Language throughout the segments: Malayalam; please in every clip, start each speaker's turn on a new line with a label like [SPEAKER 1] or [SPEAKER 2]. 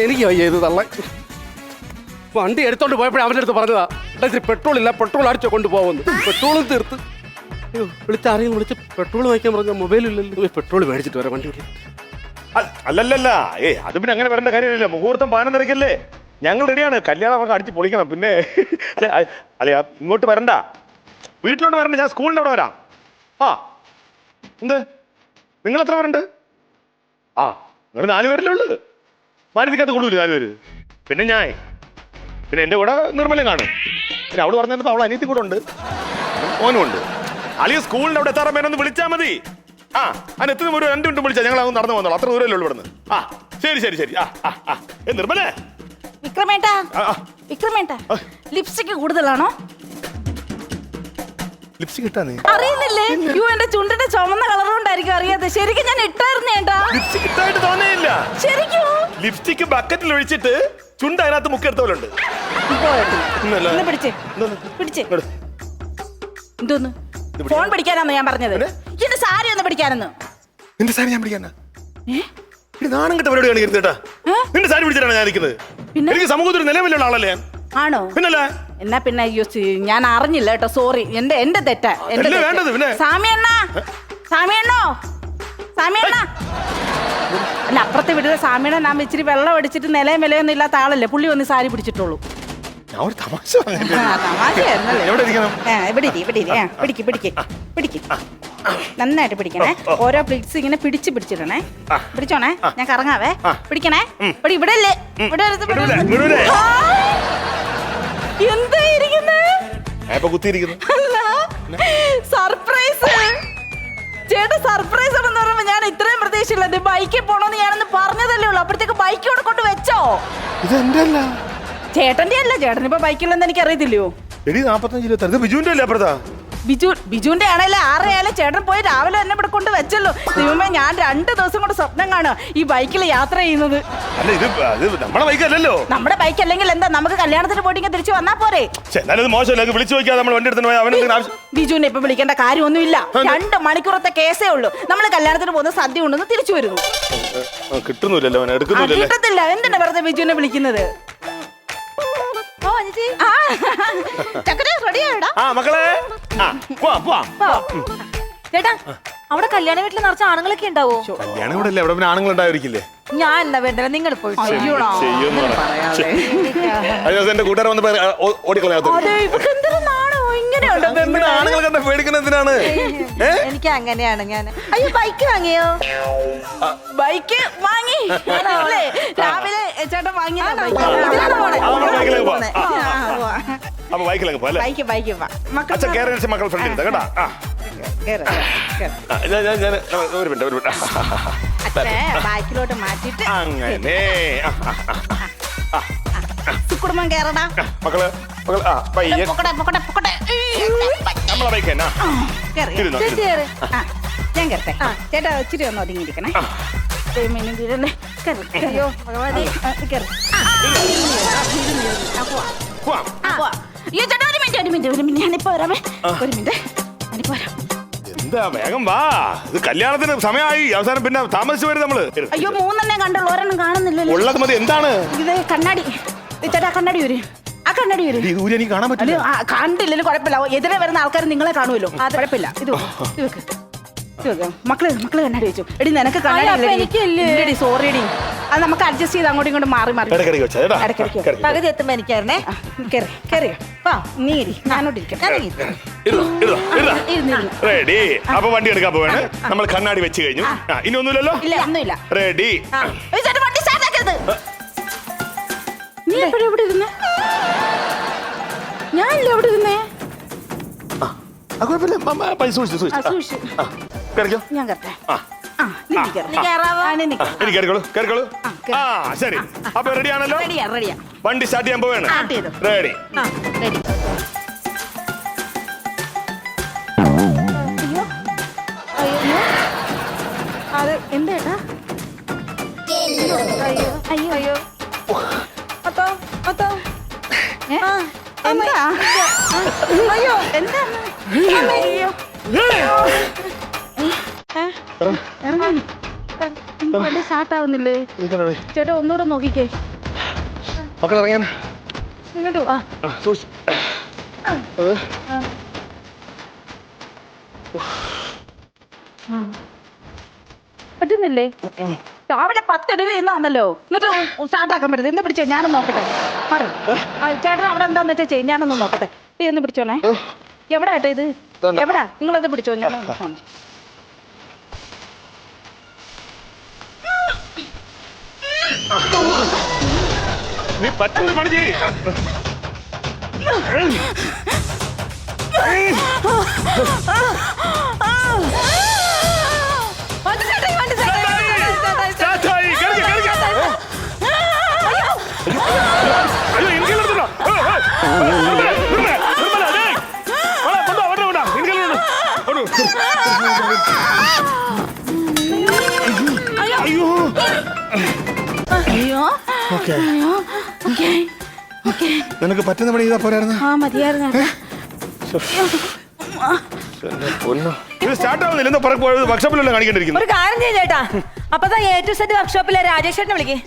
[SPEAKER 1] എനിക്ക് വയ്യ ഇത് തള്ള. വണ്ടി എടുത്തോണ്ട് പോയപ്പോഴേ അവൻ്റെ അടുത്ത് പറഞ്ഞതാ, ഇച്ചിരി പെട്രോൾ ഇല്ല, പെട്രോൾ അടിച്ചോ കൊണ്ടുപോകുന്നു. പെട്രോളും തീർത്ത്. അയ്യോ, ആരെയും വിളിച്ച് പെട്രോൾ വാങ്ങിക്കാൻ പറഞ്ഞ മൊബൈലില്ലല്ലോ. പെട്രോൾ മേടിച്ചിട്ട് വരാം വണ്ടി.
[SPEAKER 2] അല്ലല്ല, അത് പിന്നെ അങ്ങനെ വരേണ്ട കാര്യമില്ല. മുഹൂർത്തം 11:30 ഞങ്ങൾ റെഡിയാണ്. കല്യാണം നമുക്ക് അടിച്ച് പൊളിക്കണം. പിന്നെ അല്ല ഇങ്ങോട്ട് വരണ്ട, വീട്ടിലോട്ട് വരണ്ട, ഞാൻ സ്കൂളിൻ്റെ അവിടെ വരാം. ആ എന്ത് നിങ്ങൾ എത്ര പേരുണ്ട്? ആ നിങ്ങൾ 4 പേരല്ലേ ഉള്ളത്. മാനസികത്ത് കൊള്ളൂല്ലേ 4 പേര്? പിന്നെ എൻ്റെ കൂടെ നിർമ്മലം കാണും. പിന്നെ അവള് പറഞ്ഞപ്പോൾ അവൾ അനിയത്തി കൂടെ ഉണ്ട്, മോനും ഉണ്ട്. അളിയ സ്കൂളിൻ്റെ അവിടെ എത്താറ മേനൊന്ന് വിളിച്ചാൽ മതി. ആ അതിന് എത്ര ഒരു 2 മിനിറ്റ് വിളിച്ചാൽ ഞങ്ങൾ അങ്ങ് നടന്നു പോകുന്നുള്ളൂ. അത്ര ദൂരമല്ലേ ഉള്ളൂ ഇവിടുന്ന്. ആ ശരി. നിർമ്മലേ,
[SPEAKER 3] വിക്രമേട്ടാ ലിപ്സ്റ്റിക് കൂടുതലാണോ?
[SPEAKER 2] ലിപ്സ്റ്റിക് ഇട്ടാ
[SPEAKER 3] അറിയുന്നില്ലേ? എന്റെ ചുണ്ടിന്റെ ചുമന്ന കളർ കൊണ്ടായിരിക്കും അറിയാതെ. ശരിക്കും ഞാൻ ഇട്ടായിരുന്നു ചേട്ടാ.
[SPEAKER 2] ലിപ്സ്റ്റിക് ഇട്ടായിട്ട് തോന്നേയില്ല.
[SPEAKER 3] ശരിക്കും
[SPEAKER 2] ലിപ്സ്റ്റിക് ബക്കറ്റിൽ ഒഴിച്ചിട്ട് ചുണ്ട് അതിനകത്ത് മുക്കെടുത്തോലുണ്ട്.
[SPEAKER 3] എന്തോന്ന് ഫോൺ പിടിക്കാനാന്ന് ഞാൻ പറഞ്ഞത്? എന്റെ സാരി ഒന്ന് പിടിക്കാനെന്ന്.
[SPEAKER 2] നിന്റെ സാരി ഞാൻ പിടിക്കാനാ? നാണം കെട്ട പരിപാടിയാണ് ഇരുന്നേട്ടാ. നിന്റെ സാരി പിടിച്ചിട്ടാണ് ഞാൻ ഇരിക്കുന്നത്. എനിക്ക് സമൂഹത്തിൽ നിലവിലുള്ള ആളല്ലേ ഞാൻ.
[SPEAKER 3] ആണോ?
[SPEAKER 2] പിന്നല്ലേ.
[SPEAKER 3] എന്നാ പിന്നെ ഞാൻ അറിഞ്ഞില്ല കേട്ടോ, സോറി. എന്റെ തെറ്റാ. സാമിയണ്ണോ അല്ല, അപ്പുറത്തെ വീട്ടിലെ സാമിയണ്ണ ഞാൻ ഇച്ചിരി വെള്ളം അടിച്ചിട്ട് നിലയും വിലയൊന്നും ഇല്ലാത്ത ആളല്ലേ. പുള്ളി ഒന്ന് സാരി പിടിച്ചിട്ടുള്ളൂ. നന്നായിട്ട് പിടിക്കണേ. ഓരോ പ്ലേറ്റ്സ് ഇങ്ങനെ പിടിച്ചിടണേ. പിടിച്ചോണേ, ഞാൻ കറങ്ങാവേ. പിടിക്കണേ. ഇവിടെ അല്ലേ, സർപ്രൈസ് ചേട്ടാ. സർപ്രൈസ് ആണെന്ന് പറയുമ്പോ ഞാൻ ഇത്രയും പ്രതീക്ഷയില്ല. ബൈക്കിൽ പോണോന്ന് ഞാനൊന്ന് പറഞ്ഞതല്ലേ ഉള്ളൂ. അപ്പോഴത്തേക്ക് ബൈക്ക് ഇവിടെ കൊണ്ട് വെച്ചോ? ചേട്ടന്റെ അല്ല, ചേട്ടൻ ഇപ്പൊ ബൈക്കില്ലെന്ന് എനിക്ക് അറിയത്തില്ലയോ? ബിജുവിന്റെ ആണല്ലേ 6 ചേട്ടൻ പോയി രാവിലെ തന്നെ ഇവിടെ കൊണ്ട് വെച്ചല്ലോ. ദൈവമേ, ഞാൻ 2 ദിവസം കൊണ്ട് സ്വപ്നം കാണുക ഈ ബൈക്കിൽ യാത്ര ചെയ്യുന്നത്. നമ്മുടെ ബൈക്ക് അല്ലെങ്കിൽ എന്താ, നമുക്ക് കല്യാണത്തിന് പോയിട്ട് തിരിച്ചു വന്നാ പോരെ? ബിജുവിനെ ഇപ്പൊ വിളിക്കേണ്ട കാര്യമൊന്നുമില്ല. 2 മണിക്കൂറത്തെ കേസേ ഉള്ളൂ. നമ്മൾ കല്യാണത്തിന് പോകുന്ന സദ്യ ഉണ്ടെന്ന് തിരിച്ചു വരുന്നു. കിട്ടത്തില്ല. എന്തിനാ വെറുതെ ബിജുവിനെ വിളിക്കുന്നത്? ചേട്ടാ, അവിടെ കല്യാണ വീട്ടിൽ നിറച്ച ആണുങ്ങളൊക്കെ ഉണ്ടാവോ?
[SPEAKER 2] ആണുങ്ങൾ ഉണ്ടായിരിക്കില്ലേ?
[SPEAKER 3] ഞാൻ എന്താ വേണ്ടത്, നിങ്ങൾ പോയിട്ട്
[SPEAKER 2] എന്റെ കൂട്ടുകാരൻ വന്ന് പേടിക്കുന്നതിനാണ്.
[SPEAKER 3] എനിക്ക് അങ്ങനെയാണ്. ഞാൻ ബൈക്ക് വാങ്ങിയോ? ബൈക്ക് വാങ്ങി രാവിലെ ചേട്ടൻ വാങ്ങി. ബൈക്കിലോട്ട് മാറ്റിട്ട്
[SPEAKER 2] അങ്ങനെ
[SPEAKER 3] കുടുംബം കേറടാ
[SPEAKER 2] മക്കള്.
[SPEAKER 3] ഞാൻ കേറട്ടെ. ചേട്ടാ ഇച്ചിരി ഒന്ന് ഒതുങ്ങിയിരിക്കണേ. ഞാനിപ്പോ വരാമേ. ഒരു മിനിറ്റ്, ഞാനിപ്പോ വരാം.
[SPEAKER 2] എന്താ വേഗം വാ, ഇത് കല്യാണത്തിന് സമയമായി. അവസാനം പിന്നെ താമസിച്ചു വരും നമ്മള്.
[SPEAKER 3] അയ്യോ, 3 കണ്ടുള്ളൂ, ഒരെണ്ണം കാണുന്നില്ലല്ലോ.
[SPEAKER 2] ഉള്ളത് മതി. എന്താണ്
[SPEAKER 3] ഇത്? കണ്ണാടി. ചേട്ടാ കണ്ണാടി വരും. ആ കണ്ണാടി വരും.
[SPEAKER 2] എനിക്ക് കാണാൻ പറ്റില്ല.
[SPEAKER 3] കണ്ടില്ലല്ലോ കുഴപ്പമില്ല. എതിരെ വരുന്ന ആൾക്കാർ നിങ്ങളെ കാണുമല്ലോ. അത് കുഴപ്പമില്ല. ഇത് വെക്ക്. മക്കള് കണ്ണാടി വെച്ചു. എടി നിനക്ക് കണ്ണാടി. സോറിയടി, അത് നമുക്ക് അഡ്ജസ്റ്റ് ചെയ്ത് അങ്ങോട്ടും ഇങ്ങോട്ടും മാറി പകുതി എത്തുമ്പോ എനിക്കായിരുന്നേ. കേറിയോ? നീ ഞാനോട്ടിരിക്കാം.
[SPEAKER 2] റെഡി. അപ്പൊ വണ്ടി എടുക്കാൻ പോവാണ് നമ്മൾ. കണ്ണാടി വെച്ച് കഴിഞ്ഞു. ഇനി ഒന്നുമില്ലല്ലോ?
[SPEAKER 3] ഇല്ല, ഒന്നുമില്ല.
[SPEAKER 2] റെഡി.
[SPEAKER 3] വണ്ടി സ്റ്റാർട്ട് ആക്കരുത്. നീ എപ്പോഴും എവിടെ ഇരുന്നേ? ഞാനില്ല എവിടെ ഇരുന്നേ. ഞാൻ കേട്ടെ.
[SPEAKER 2] ശരി, അപ്പൊ റെഡി ആണല്ലോ? വണ്ടി സ്റ്റാർട്ട് ചെയ്യാൻ പോവാണ്. റെഡി.
[SPEAKER 3] അത് എന്തേട്ടാ? അയ്യോ അത്തോ എന്താ? അയ്യോ എന്താ? അയ്യോ വണ്ടി സ്റ്റാർട്ട് ആവുന്നില്ലേ? ചേട്ടാ ഒന്നുകൂടെ നോക്കിക്കേ.
[SPEAKER 2] മക്കൾ ഇറങ്ങിയാ
[SPEAKER 3] ഇങ്ങോട്ട് വാ. പറ്റുന്നില്ലേ? രാവിലെ 10 എന്നാണല്ലോ. എന്നിട്ട് സ്റ്റാർട്ട് ആക്കാൻ പറ്റുന്നത്. എന്നെ പിടിച്ചോ, ഞാനൊന്ന് നോക്കട്ടെ. ചേട്ടൻ അവിടെ എന്താന്ന് വെച്ചാൽ ചെയ്യും, ഞാനൊന്ന് നോക്കട്ടെ. നീ ഒന്ന് പിടിച്ചോണേ. എവിടാ ഏട്ടാ ഇത്? എവിടാ? നിങ്ങളത് പിടിച്ചോ, ഞാൻ
[SPEAKER 2] നീ പറ്റുന്ന പണി ചെയ്യ്. നിനക്ക് പറ്റുന്ന പണി ചെയ്താ പോരായിരുന്നു. സ്റ്റാർട്ട് ആവുന്നില്ല. എന്താ പോയത്? വർക്ക്ഷോപ്പിലല്ലേ കാണിക്കേണ്ടിരിക്കുന്നു.
[SPEAKER 4] ഒരു കാര്യം ചെയ്യും ചേട്ടാ. അപ്പൊ A to Z വർക്ക്ഷോപ്പിലെ രാജേഷ് ചേട്ടനെ വിളിക്കേ.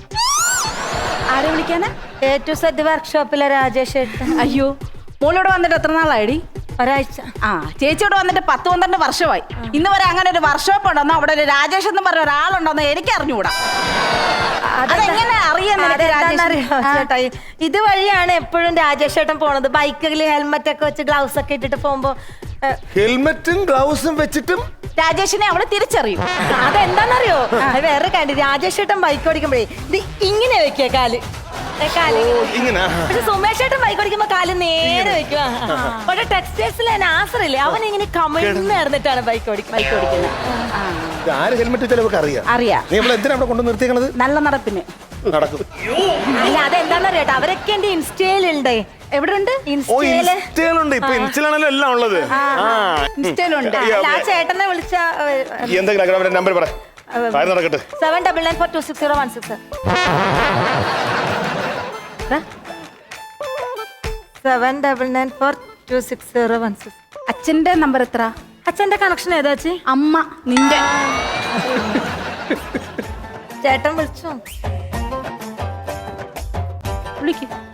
[SPEAKER 3] ആരെ വിളിക്കാനാ?
[SPEAKER 4] A to Z വർക്ക്ഷോപ്പിലെ രാജേഷ് ചേട്ടൻ.
[SPEAKER 3] അയ്യോ, മോളിവിടെ വന്നിട്ട് എത്ര നാളായിടി?
[SPEAKER 4] ഒരാഴ്ച.
[SPEAKER 3] ചേച്ചിയോട് വന്നിട്ട് 10-12 വർഷമായി. ഇന്ന് വരെ അങ്ങനെ ഒരു വർക്ക്ഷോപ്പ് ഉണ്ടോന്നോ അവിടെ ഒരു രാജേഷ് എന്ന് പറഞ്ഞ ഒരാളുണ്ടോന്നോ എനിക്ക് അറിഞ്ഞുകൂടാ. അതെങ്ങനെ
[SPEAKER 4] ചേട്ടാ, ഇതുവഴിയാണ് എപ്പോഴും രാജേഷ് ചേട്ടൻ പോണത്. ബൈക്കിൽ ഹെൽമെറ്റ് ഒക്കെ വെച്ച് ഗ്ലൗസ് ഒക്കെ ഇട്ടിട്ട് പോകുമ്പോ
[SPEAKER 2] ഹെൽമെറ്റും ഗ്ലൗസും വെച്ചിട്ടും
[SPEAKER 3] രാജേഷിനെ അവള് തിരിച്ചറിയും.
[SPEAKER 4] അതെന്താന്നറിയോ? വേറെ കാര്യം, രാജേഷ് ചേട്ടൻ ബൈക്ക് ഓടിക്കുമ്പോഴേ ഇത് ഇങ്ങനെ വെക്കുക കാല്. പക്ഷെ സുമേഷ് ചേട്ടൻ ബൈക്ക് ഓടിക്കുമ്പോ കാല് നേരെ വെക്കുക. പക്ഷെ ടെക്സ്റ്റൈൽസിലെ നാസറില്ലേ, അവൻ ഇങ്ങനെ കമിഴ്ന്ന് നടന്നിട്ടാണ് ബൈക്ക് ഓടിക്കുന്നത്.
[SPEAKER 3] നല്ല നടപ്പിന്
[SPEAKER 4] അല്ല, അതെന്താന്നറിയാട്ടോ, അവരൊക്കെ എന്റെ ഇൻസ്റ്റയിലുണ്ട്. എവിടെ ഉണ്ട്?
[SPEAKER 2] ഇൻസ്റ്റയിലുണ്ട്. ഇപ്പൊ ഇൻസ്റ്റയിലാണല്ലോ എല്ലാം ഉള്ളത്.
[SPEAKER 3] ഇൻസ്റ്റയിലുണ്ട്.
[SPEAKER 4] ആ ചേട്ടനെ വിളിച്ച
[SPEAKER 2] എന്തെങ്കിലും നമ്പർ പറ.
[SPEAKER 4] 7994260166. 7994260166.
[SPEAKER 3] അച്ഛന്റെ നമ്പർ എത്ര?
[SPEAKER 4] അച്ഛന്റെ കണക്ഷൻ ഏതാ ചേച്ചി?
[SPEAKER 3] അമ്മ നിന്റെ.
[SPEAKER 4] ചേട്ടൻ വിളിച്ചോ?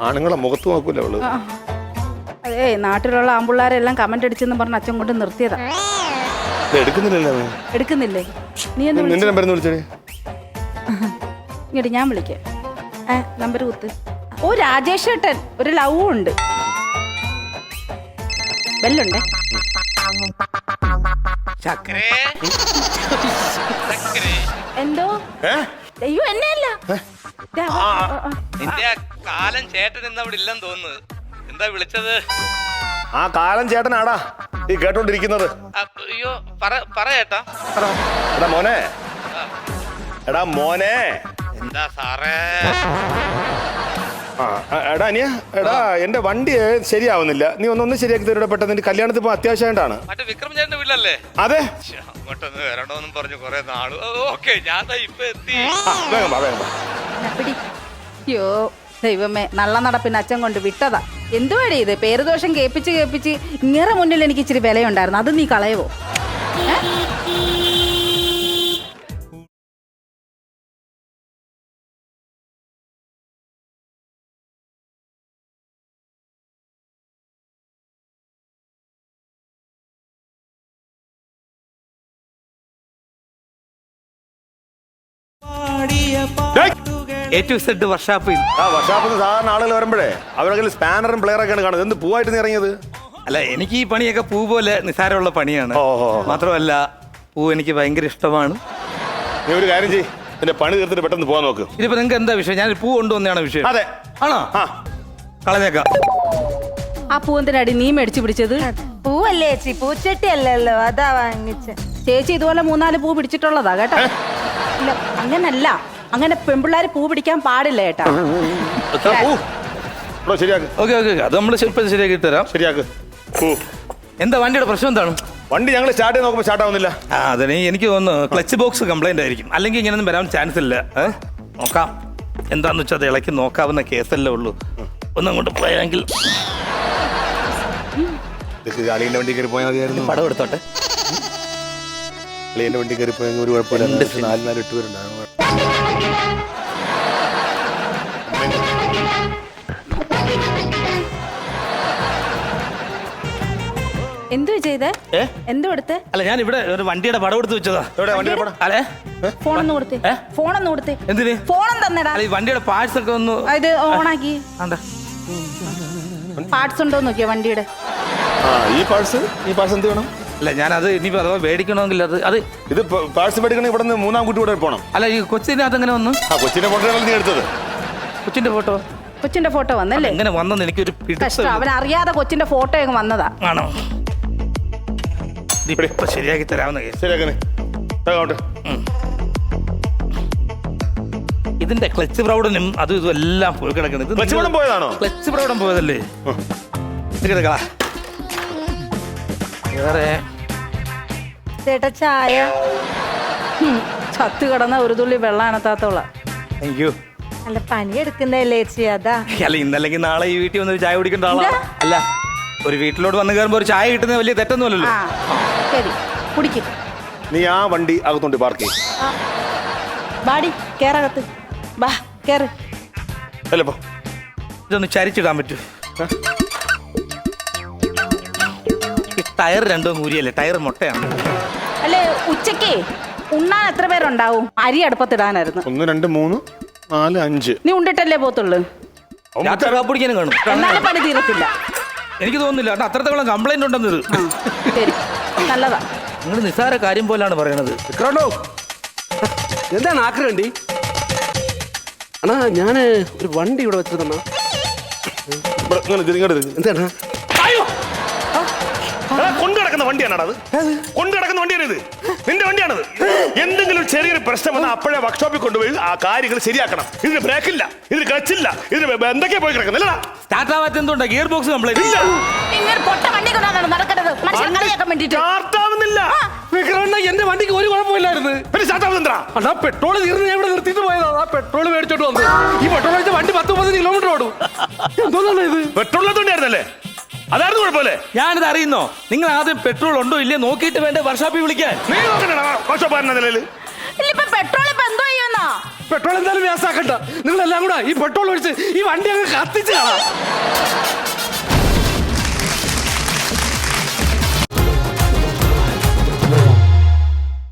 [SPEAKER 2] ആണുങ്ങളെ മുഖത്ത് നോക്കൂല അവള്.
[SPEAKER 3] അതേ, നാട്ടിലുള്ള ആമ്പിള്ളാരെല്ലാം കമന്റ് അടിച്ചെന്ന് പറഞ്ഞ അച്ഛൻ കൊണ്ട് നിർത്തിയതാ. എടുക്കുന്നില്ലേ? നീ
[SPEAKER 2] നിന്റെ നമ്പർ വിളിച്ചേ.
[SPEAKER 3] ഇങ്ങോട്ട് ഞാൻ വിളിക്കാം. നമ്പർ കുത്ത്. ഓ, രാജേഷ് ചേട്ടൻ ഒരു ലവ് ഉണ്ട്. ബെല്ലുണ്ടേ. എന്തോ? അയ്യോ, എന്നെയല്ല.
[SPEAKER 5] നിന്റെ കാലം ചേട്ടൻ എന്താ ഇവിടെ ഇല്ലെന്ന് തോന്നുന്നത്. എന്താ വിളിച്ചത്?
[SPEAKER 2] ആ കാലം ചേട്ടനാടാ ഈ കേട്ടോണ്ടിരിക്കുന്നത്.
[SPEAKER 5] അയ്യോ, പറയേട്ടാ.
[SPEAKER 2] എടാ മോനെ.
[SPEAKER 5] എന്താ സാറേ?
[SPEAKER 2] എടാ അനിയ, എടാ എന്റെ വണ്ടി ശരിയാവുന്നില്ല. നീ ഒന്നൊന്ന് ശരിയാക്കി തരൂടെ പെട്ടെന്ന്. എന്റെ കല്യാണത്തിന് ഇപ്പൊ അത്യാവശ്യമായിട്ടാണ്.
[SPEAKER 5] മറ്റേ വിക്രം ചേട്ടന്റെ വീട്ടിലല്ലേ?
[SPEAKER 2] അതെ.
[SPEAKER 5] അങ്ങോട്ടൊന്ന് വരണോന്നും പറഞ്ഞു കൊറേ നാള്. ഓക്കെ, ഞാൻ ഇപ്പൊ എത്തി.
[SPEAKER 2] വേഗം വാ, വേഗം വാ.
[SPEAKER 3] അയ്യോ ദൈവമേ, നല്ല നടപ്പിന് അച്ഛൻ കൊണ്ട് വിട്ടതാ. എന്തുവാടി ഇത്? പേരുദോഷം കേൾപ്പിച്ച് ഇങ്ങേറെ മുന്നിൽ എനിക്ക് ഇച്ചിരി വിലയുണ്ടായിരുന്നു. അത് നീ കളയുവോ?
[SPEAKER 5] A to Z വർക്ക്ഷോപ്പിൽ.
[SPEAKER 2] വർക്ക്ഷോപ്പിൽ സാധാരണ ആളുകൾ വരുമ്പോഴേ അവരുടെ സ്പാനറും പ്ലെയറൊക്കെയാണ് കാണുന്നത്. എന്ത് പൂവായിട്ട് നീ ഇറങ്ങിയത്?
[SPEAKER 5] അല്ല, എനിക്ക് ഈ പണിയൊക്കെ പൂ പോലെ നിസാരമുള്ള പണിയാണ്. മാത്രമല്ല, പൂ എനിക്ക് ഭയങ്കര ഇഷ്ടമാണ്.
[SPEAKER 2] നീ ഒരു കാര്യം ചെയ്യ്, എന്റെ പണി തീർത്തിട്ട് പെട്ടെന്ന് പോകാൻ നോക്ക്.
[SPEAKER 5] ഇതിപ്പോ നിങ്ങൾക്ക് എന്താ വിഷയം? ഞാൻ പൂ കൊണ്ടുവന്നാണ് വിഷയം.
[SPEAKER 2] അതെ.
[SPEAKER 5] ആണോ? കളഞ്ഞേക്കാം.
[SPEAKER 3] ആ പൂവന്തിനടി നീ മേടിച്ചു പിടിച്ചത്?
[SPEAKER 4] പൂവല്ലേ ചേച്ചി, പൂച്ചട്ടി അല്ലല്ലോ, അതാ വാങ്ങിച്ച.
[SPEAKER 3] ചേച്ചി ഇതുപോലെ 3-4 പൂ പിടിച്ചിട്ടുള്ളതാ കേട്ടോ. ഇല്ല, അങ്ങനല്ല. അങ്ങനെ പെൺപിള്ളേര് പൂ പിടിക്കാൻ പാടില്ല കേട്ടാ.
[SPEAKER 5] ഓക്കെ, അത് നമ്മൾ ശരിയാക്കി തരാം.
[SPEAKER 2] ശരിയാക്ക്.
[SPEAKER 5] എന്താ വണ്ടിയുടെ പ്രശ്നം എന്താണ്?
[SPEAKER 2] വണ്ടി ഞങ്ങൾ സ്റ്റാർട്ട് ചെയ്ത് നോക്കുമ്പോൾ സ്റ്റാർട്ട് ആവുന്നില്ല.
[SPEAKER 5] അതിന് എനിക്ക് തോന്നുന്നു ക്ലച്ച് ബോക്സ് കംപ്ലൈന്റ് ആയിരിക്കും. അല്ലെങ്കിൽ ഇങ്ങനെയൊന്നും വരാൻ ചാൻസ് ഇല്ല. നോക്കാം, എന്താന്ന് വെച്ചാൽ അത് ഇളക്കി നോക്കാവുന്ന കേസല്ലേ ഉള്ളൂ. ഒന്നങ്ങോട്ട് പോയെങ്കിൽ
[SPEAKER 2] വണ്ടി കയറി പോയാൽ മതിയായിരുന്നു.
[SPEAKER 5] പടം എടുത്തോട്ടെ.
[SPEAKER 2] എന്റെ വണ്ടി കയറി പോയ ഒരു കുഴപ്പമില്ല. 4 പേരുണ്ടാകും.
[SPEAKER 3] എന്തു ചെയ്തേ?
[SPEAKER 5] ഏ?
[SPEAKER 3] എന്തു കൊടുത്തേ?
[SPEAKER 5] അല്ല ഞാൻ ഇവിടെ ഒരു വണ്ടിയുടെ പടം എടുത്ത് വെച്ചതാ.
[SPEAKER 2] എവിടെ വണ്ടിയുടെ പടം?
[SPEAKER 5] അല്ലേ
[SPEAKER 3] ഫോണൊന്ന് കൊടുത്തേ.
[SPEAKER 5] ഏ?
[SPEAKER 3] ഫോണൊന്ന് കൊടുത്തേ.
[SPEAKER 5] എന്തിന്?
[SPEAKER 3] ഫോണും തന്നെടാ.
[SPEAKER 5] അല്ല ഈ വണ്ടിയുടെ പാർട്സ് ഒക്കെ ഒന്ന്
[SPEAKER 3] ഇത് ഓണാക്കി.
[SPEAKER 5] ആണ്ട.
[SPEAKER 3] പാർട്സ് ഉണ്ടോ നോക്കിയാ വണ്ടിയുടെ?
[SPEAKER 2] ഈ പാഴ്സ് എന്ത് വേണം?
[SPEAKER 5] അല്ല ഞാനത് ഇനിയിപ്പോ അഥവാ മേടിക്കണമെങ്കിൽ അത്
[SPEAKER 2] ഇത് പാഴ്സ് മേടിക്കണമെങ്കിൽ ഇവിടെ നിന്ന് 3-ാം കുട്ടി കൂടെ പോകണം.
[SPEAKER 5] അല്ല ഈ കൊച്ചിനകത്ത് എങ്ങനെ വന്നു?
[SPEAKER 2] കൊച്ചിന്റെ ഫോട്ടോ നീ എടുത്തത്?
[SPEAKER 5] കൊച്ചിന്റെ ഫോട്ടോ
[SPEAKER 3] കൊച്ചിന്റെ ഫോട്ടോ വന്നല്ലേ?
[SPEAKER 5] എങ്ങനെ വന്നെന്ന് എനിക്കൊരു
[SPEAKER 3] കഷ്ടം, അവൻ അറിയാതെ കൊച്ചിന്റെ ഫോട്ടോ അങ്ങ് വന്നതാ.
[SPEAKER 5] ആണോ? ഇപ്പൊ ശരിയാക്കി തരാവുന്ന കേസ്.
[SPEAKER 2] ശരിയാക്കണേ.
[SPEAKER 5] ഇതിന്റെ ക്ലച്ച് പ്രൗഡനും അതും ഇതും എല്ലാം പോയി കിടക്കുന്നത്.
[SPEAKER 2] ക്ലച്ച് പ്രൗഡൻ പോയതാണോ?
[SPEAKER 5] ക്ലച്ച് പ്രൗഡൻ പോയതല്ലേ? വേറെ
[SPEAKER 4] ചേട്ടാ ചായ.
[SPEAKER 3] ചത്ത് കിടന്ന ഒരു തുള്ളി വെള്ളം അനത്താത്തോളാ.
[SPEAKER 5] Thank you.
[SPEAKER 4] അല്ല പണിയെടുക്കുന്നതല്ലേ ചേച്ചി അതാ.
[SPEAKER 5] അല്ല ഇന്നല്ലെങ്കിൽ നാളെ ഈ വീട്ടിൽ വന്ന് ചായ കുടിക്കേണ്ട ആളാ. അല്ല ഒരു വീട്ടിലോട്ട് വന്ന് കയറുമ്പോ ഒരു ചായ കിട്ടുന്നത് വലിയ തെറ്റൊന്നുമല്ലല്ലോ.
[SPEAKER 3] ശരി കുടിക്കും.
[SPEAKER 2] നീ ആ വണ്ടി അകത്തോണ്ട് പാർക്ക് ചെയ്യും.
[SPEAKER 3] ബാടി കേറകത്ത് ബാ കേറ്.
[SPEAKER 2] അല്ലപ്പോ
[SPEAKER 5] ഇതൊന്ന് ചരിച്ചിടാൻ പറ്റൂ? ഈ ടയർ രണ്ടും ഊരിയല്ലേ? ടയർ മുട്ടയാണ്.
[SPEAKER 3] അല്ലേ ഉച്ചക്ക് ഉണ്ണാൻ എത്ര പേരുണ്ടാവും? അരി അടുപ്പത്തിടാനായിരുന്നു.
[SPEAKER 2] 1 2 3 4 5.
[SPEAKER 3] നീ ഉണ്ടിട്ടല്ലേ പോത്തുള്ളു?
[SPEAKER 5] രാത്രി കാപ്പിടിക്കാനും കാണും.
[SPEAKER 3] എന്നാലും പണി തീരത്തില്ല.
[SPEAKER 5] എനിക്ക് തോന്നുന്നില്ല കാരണം അത്രത്തോളം കംപ്ലൈന്റ് ഉണ്ടെന്നത്.
[SPEAKER 3] ശരി നല്ലതാ.
[SPEAKER 5] നിങ്ങൾ നിസ്സാര കാര്യം പോലാണ് പറയണത്.
[SPEAKER 1] എന്താണ് ആക്രണ്ടി? അണ്ണാ ഞാന് ഒരു വണ്ടി ഇവിടെ വെച്ചിരുന്ന. എന്താണ്
[SPEAKER 2] കൊണ്ടു കിടക്കുന്ന വണ്ടിയാണത്? കൊണ്ടു കിടക്കുന്ന വണ്ടിയാണ് ഇത്. നിന്റെ വണ്ടിയാണത്. എന്തെങ്കിലും ചെറിയൊരു പ്രശ്നം വന്നാൽ അപ്പോഴേ വർക്ക്ഷോപ്പിൽ കൊണ്ടുപോയി ആ കാര്യങ്ങൾ ശരിയാക്കണം. ഇതിന് ബ്രേക്കില്ല, ഇതിന് ക്ലച്ചില്ല, ഇതിന് എന്തൊക്കെയാ പോയി കിടക്കുന്നില്ല.
[SPEAKER 5] സ്റ്റാർട്ട് ആവാത്ത എന്തുകൊണ്ടാ? ഗിയർ ബോക്സ് കംപ്ലൈന്റ് ഇല്ല.
[SPEAKER 3] ഇങ്ങനെ പൊട്ട വണ്ടി കൊണ്ടാണ് നടക്കുന്നത്. മനുഷ്യൻ കളിയാക്കാൻ വേണ്ടിട്ട്.
[SPEAKER 2] സ്റ്റാർട്ടാവുന്നില്ല.
[SPEAKER 1] എന്റെ വണ്ടിക്ക് ഒരു കുഴപ്പമില്ലായിരുന്നു.
[SPEAKER 2] പിന്നെ സ്റ്റാർട്ടാവുന്നെന്താ?
[SPEAKER 1] അണ്ണാ പെട്രോൾ തീർന്ന് ഞാൻ ഇവിടെ നിർത്തിയിട്ട് പോയതാ. ആ പെട്രോൾ മേടിച്ചോണ്ട് വന്നു. ഈ പെട്രോൾ അടിച്ച വണ്ടി 10-30 കിലോമീറ്റർ ഓടും. എന്തോന്നാണ് ഇത്?
[SPEAKER 2] പെട്രോൾ ഉണ്ടായിരുന്നല്ലേ? അതായിരുന്നു കുഴപ്പമില്ലേ?
[SPEAKER 5] ഞാനിത് അറിയുന്നോ? നിങ്ങൾ ആദ്യം പെട്രോൾ ഉണ്ടോ ഇല്ലേ നോക്കിയിട്ട് വേണ്ടേ വർക്ക്ഷോപ്പിൽ വിളിക്കാൻ.
[SPEAKER 2] നീ നോക്കണ വർക്ക്ഷോപ്പ് നിലയിൽ
[SPEAKER 3] പെട്രോൾ ഇപ്പൊ എന്തോ ചെയ്യുന്ന?
[SPEAKER 1] പെട്രോൾ എന്തായാലും വേസ്റ്റ് ആക്കണ്ട. നിങ്ങൾ എല്ലാം കൂടെ ഈ പെട്രോൾ ഒഴിച്ച് ഈ വണ്ടി അങ്ങ് കത്തിച്ച് കളാം.